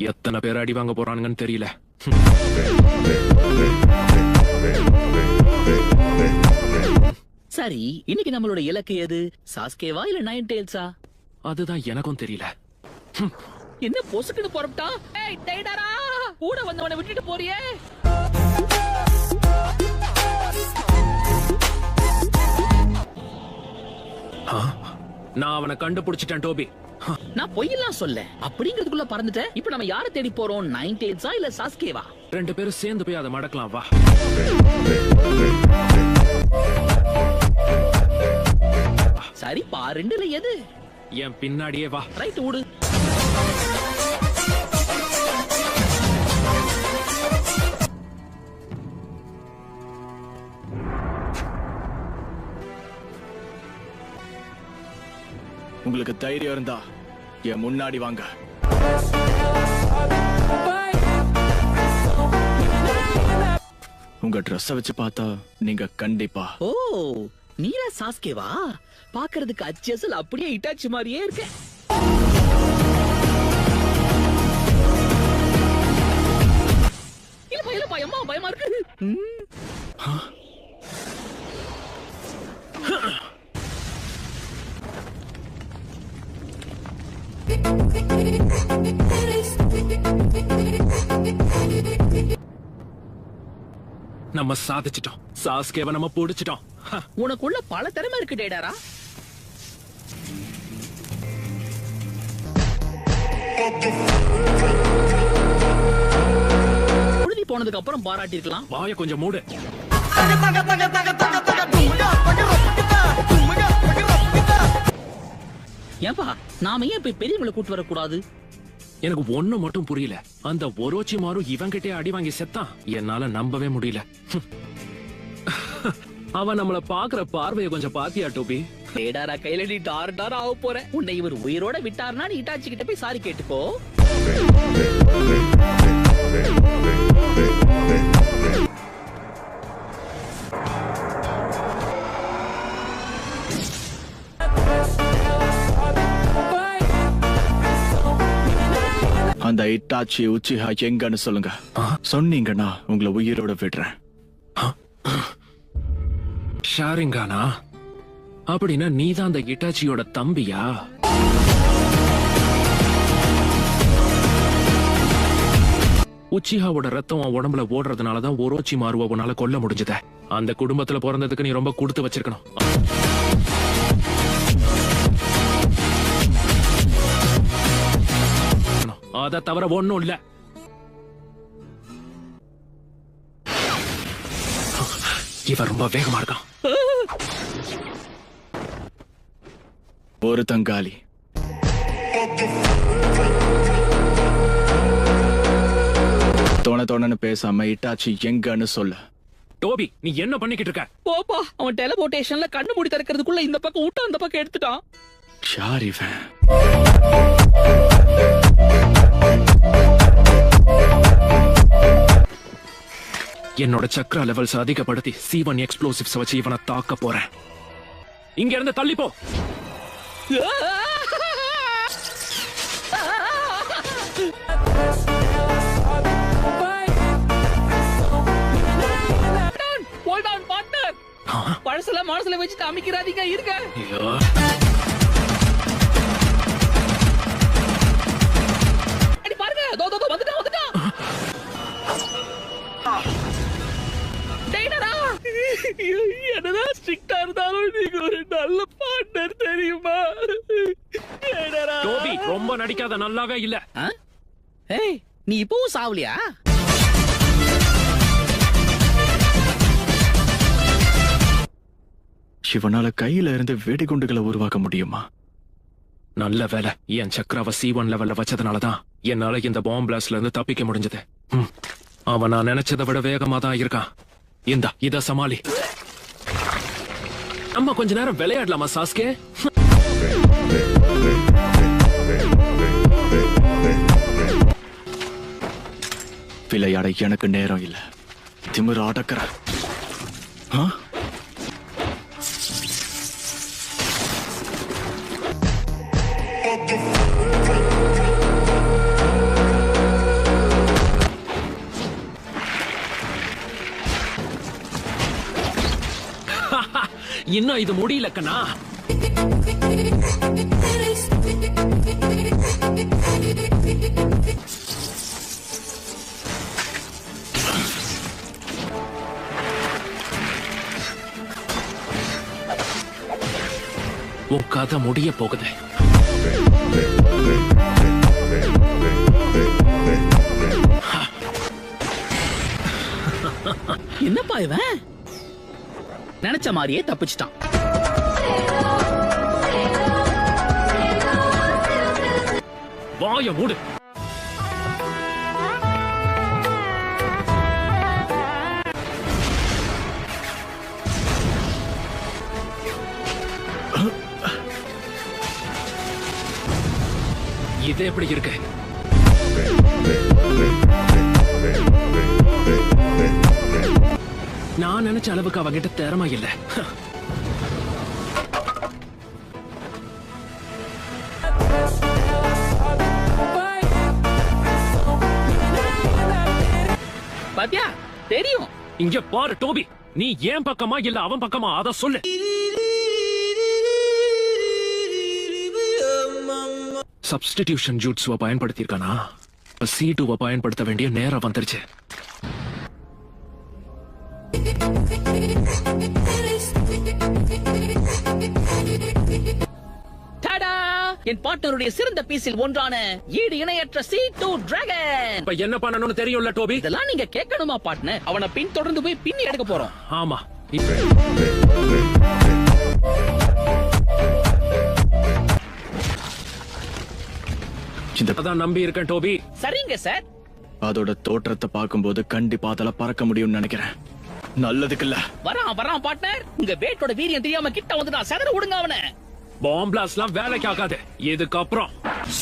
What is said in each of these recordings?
எத்தனை பேர் அடி வாங்க போறானுங்கன்னு தெரியல. சரி, இன்னைக்கு நம்மளோட இலக்கு எது? சாஸ்கேவா இல்ல நைன் டெயில்ஸா? அதுதான் எனக்கும் தெரியல. என்ன பொசுக்குன்னு புறப்பட்டா? ஏய் டேடரா, கூட வந்தவனை விட்டுட்டு போறியே? நான் அவனை கண்டுபிடிச்சிட்டேன் டோபி. நான் பொய்யெல்லாம் சொல்ல அப்படிங்கிறதுக்குள்ள பறந்துட்டேன். இப்ப நம்ம யாரை தேடி போறோம்? நைன் டெயில்ஸா இல்ல சாஸ்கேவா? ரெண்டு பேரும் சேர்ந்து போய் அதை மடக்கலாம் வா. சரி பா, ரெண்டுல எது? என் பின்னாடியே வா. ரைட் ஓடு. உங்களுக்கு தைரியம் இருந்தா என் முன்னாடி வாங்க. உங்க ட்ரெஸ்ஸ வச்சு பார்த்தா நீங்க கண்டிப்பா. ஓ, நீரா சாஸ்கேவா? பாக்குறதுக்கு அச்சசல் அப்படியே இட்டாச்சி மாதிரியே இருக்க. இல்லப்பா அம்மா பயமா இருக்கு. நம்ம சாதிச்சிட்டோம். சாஸ்கேவை நம்ம பிடிச்சிட்டோம். உனக்குள்ள பல திறமை இருக்கு டேடாரா. உறுதி போனதுக்கு அப்புறம் பாராட்டிருக்கலாம். வாய கொஞ்சம் மூடு. ஏன்பா நாம ஏன் போய் பெரியவங்களை கூட்டு வரக்கூடாது? எனக்கு ஒண்ணு மட்டும் புரியல. அந்த ஒரோச்சி மாறு இவங்கிட்டே அடி வாங்கி செத்தான். என்னால நம்பவே முடியல. அவன் நம்மள பாக்குற பார்வையை கொஞ்சம் பாத்தியா டோபி? டேடாரா கையில நீ டார் ஆக போற. உன்னை இவர் உயிரோட விட்டாருன்னா நீ இட்டாச்சி கிட்ட போய் சாரி கேட்டுக்கோ. அந்த இட்டாச்சி உச்சிஹா எங்கன்னு சொல்லுங்க. சொன்னீங்கன்னா உங்களை உயிரோட விடுறேன். ஷாரிங்கானா? அப்படின்னா நீதான் அந்த இட்டாச்சியோட தம்பியா? உச்சிஹாவோட ரத்தம் உன் உடம்புல ஓடுறதுனாலதான் ஒரோச்சி மாறுவ உன்னால கொல்ல முடிஞ்சத. அந்த குடும்பத்துல பிறந்ததுக்கு நீ ரொம்ப கொடுத்து வச்சிருக்கணும். அத தவிர ஒண்ணும் இல்ல. இவன் ரொம்ப வேகமா இருக்கான். ஒரு தங்காளி. தோணன்னு பேசாம இட்டாச்சி எங்கன்னு சொல்ல. டோபி, நீ என்ன பண்ணிக்கிட்டு இருக்க? போப்பா, அவன் டெலிபோர்டேஷன்ல கண்ணு மூடி திறக்கிறதுக்குள்ள இந்த பக்கம் விட்டு அந்த பக்கம் எடுத்துட்டான். யார் இவன்? என்னோட சக்ரா லெவல்ஸ் அதிகப்படுத்தி C1 எக்ஸ்ப்ளோசிவ்ஸ் வச்சு இவனை தாக்க போறேன். இங்க இருந்து தள்ளி போ. பழசுல மனசுல வச்சுட்டு அமைக்கிறாதீங்க. இருக்க பாருங்க. வந்துட்டான். என்னதான் ஸ்ட்ரிக்ட்டா இருந்தாலும் நீங்க ஒரு நல்ல பார்ட்னர் தெரியுமா? டோபி, ரொம்ப நடிக்காத. நல்லாவே இல்ல. ஏய், நீ இப்பவும் சாவலியா? இவனால கையில இருந்து வெடிகுண்டுகளை உருவாக்க முடியுமா? நல்ல வேலை என் சக்ராவை C1 லெவல்ல வச்சதுனாலதான் என்னால இந்த பாம்பு பிளாஸ்ட்ல இருந்து தப்பிக்க முடிஞ்சது. அவன் நான் நினைச்சதை விட வேகமா தான் இருக்கான். இத சமாளி. நம்ம கொஞ்ச நேரம் விளையாடலாமா சாஸ்கே? விளையாட எனக்கு நேரம் இல்ல. திமிரு அடக்குற. இன்னும் இது முடியல கண்ணா. உன் கதை முடிய போகுது. என்னப்பா இவன் நினைச்ச மாதிரியே தப்பிச்சிட்டான். வாய மூடு. இது எப்படி இருக்கு? நான் நினைச்ச அளவுக்கு அவகிட்ட திறமை இல்ல. பாத்தியா தெரியும். இங்க பாரு டோபி, நீ ஏன் பக்கமா இல்ல அவன் பக்கமா அத சொல்லு. சப்ஸ்டிடியூஷன் ஜூட்ஸுவ பயன்படுத்தியிருக்கானா? C2 பயன்படுத்த வேண்டிய நேரம் வந்துருச்சு. டாடா! என் பார்ட்னருடைய சிறந்த பீஸில் ஒன்றான ஈடு இணையற்ற C2 டிராகன். இப்ப என்ன பண்ணணும்னு தெரியும்ல டோபி? இதெல்லாம் நீங்க கேட்கணுமா பார்ட்னர்? அவனை பின் தொடர்ந்து போய் பின்னி எடுக்க போறோம். ஆமா. அதான் நம்பி இருக்கேன் டோபி. சரிங்க சார். அதோட தோற்றத்தை பார்க்கும்போது கண்டிப்பா அதெல்லாம் பறக்க முடியும்னு நினைக்கிறேன். நல்லதுக்கு இல்ல. வரான் பார்ட்னர். உங்க பேட்டோட வீரியம் தெரியாம கிட்ட வந்துடா. சதற விடுங்க அவனை. பாம் பிளாஸ்ட்லாம் வேலைக்கு ஆகாது. இதுக்கப்புறம்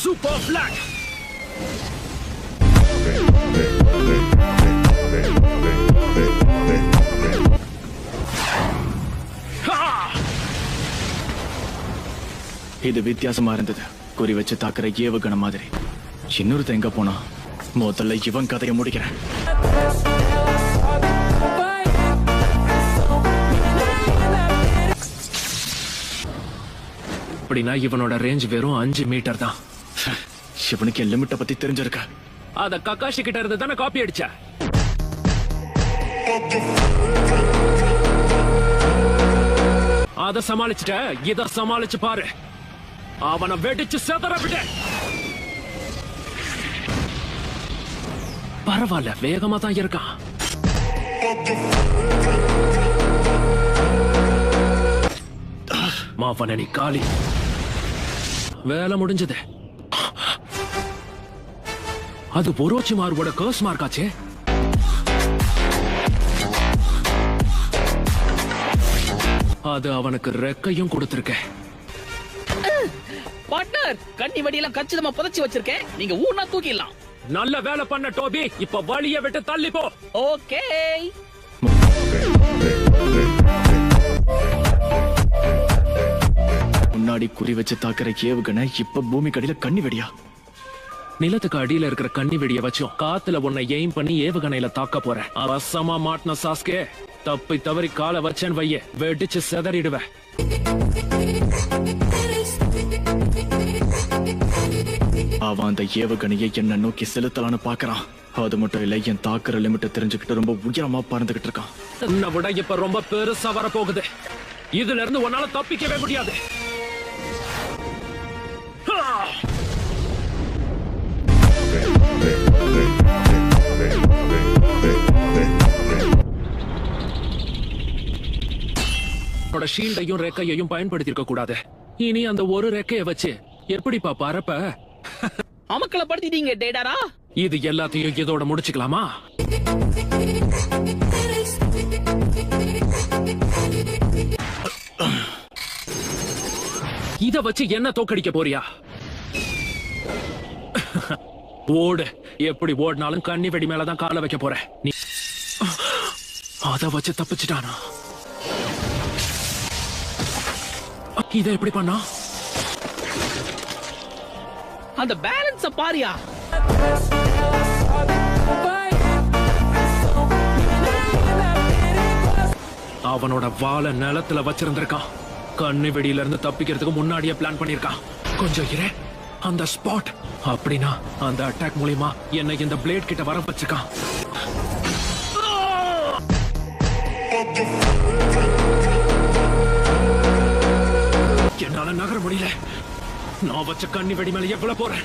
சூப்பர் பிளாக். இது வித்தியாசமா இருந்தது. குறி வச்சு தாக்குற ஏவுகணை மாதிரி. இன்னொருத்த எங்க போனா? முதல்ல இவன் கதையை முடிக்கிறேன். அப்படின்னா இவனோட ரேஞ்ச் வெறும் 5 மீட்டர் தான். இவனுக்கு என் லிமிட்ட பத்தி தெரிஞ்சிருக்க. அத கக்காஷி கிட்ட இருந்து தானே காப்பி அடிச்ச. அத சமாளிச்சுட்ட, இத சமாளிச்சு பாரு. அவனை வெடிச்சு செதற விட. பரவாயில்ல, வேகமா தான் இருக்கான். மாவனி காலி. வேலை முடிஞ்சது. அது ஒரோச்சி மார்வோட கர்ஸ் மார்க்காச்சே. அது அவனுக்கு ரெக்கையும் கொடுத்திருக்க. பார்ட்னர், கண்ணி வடியெல்லாம் கச்சிதமா புதைச்சு வச்சிருக்கேன். நீங்க ஊர்னா தூக்கிடலாம். நல்ல வேலை பண்ண டோபி. இப்ப வழிய விட்டு தள்ளி போ. ஓகே. முன்னாடி குறி வச்சு தாக்குற ஏவுகணை இப்ப பூமி கடியில கண்ணி வெடியா? நிலத்துக்கு அடியில இருக்கிற கண்ணி வெடிய வச்சோம் காத்துல உன்னை எய்ம் பண்ணி ஏவுகணையில தாக்க போறேன். அவசமா மாட்டின சாஸ்கே, தப்பி தவறி காலை வச்சேன் வைய, வெடிச்சு செதறிடுவ. அவன் அந்த ஏவுகணையை என்ன நோக்கி செலுத்தலான்னு பாக்குறான். அது மட்டும் இல்ல, என் தாக்குற லிமிட்ட தெரிஞ்சுக்கிட்டு ரொம்ப உயரமா பறந்துகிட்டு இருக்கான். உன்னை விட இப்ப ரொம்ப பெருசா வர போகுது. இதுல இருந்து உன்னால தப்பிக்கவே முடியாது. ஷீல்டையும் ரெக்கையையும் பயன்படுத்திருக்க கூடாது. இனி அந்த ஒரு ரெக்கைய வச்சு எப்படிப்பா பறப்ப? அமக்கள படுத்திட்டீங்க டேடாரா. இது எல்லாத்தையும் இதோட முடிச்சுக்கலாமா? இத வச்சு என்ன தோக்கடிக்க போறியா? ஓடு. எப்படி ஓடினாலும் கண்ணி வெடி மேலதான் கால வைக்க போற நீ. அத வச்சு தப்பிச்சுட்டானா? இத எப்படி பண்ணா? அந்த பேலன்ஸ பாரியா. அவன் அவனோட வாளை நிலத்துல வச்சிருந்திருக்கான். கண்ணு வெடியில இருந்து தப்பிக்கிறதுக்கு முன்னாடியே பிளான் பண்ணிருக்கான். கொஞ்சம் இரு, அந்த ஸ்பாட் அப்படின்னா அந்த அட்டாக் மூலியமா என்னை இந்த பிளேட் கிட்ட வர வச்சிருக்கான். என்னால நகர முடியல. நான் வச்ச கண்ணி வெடி மேல எவ்வளவு போறேன்.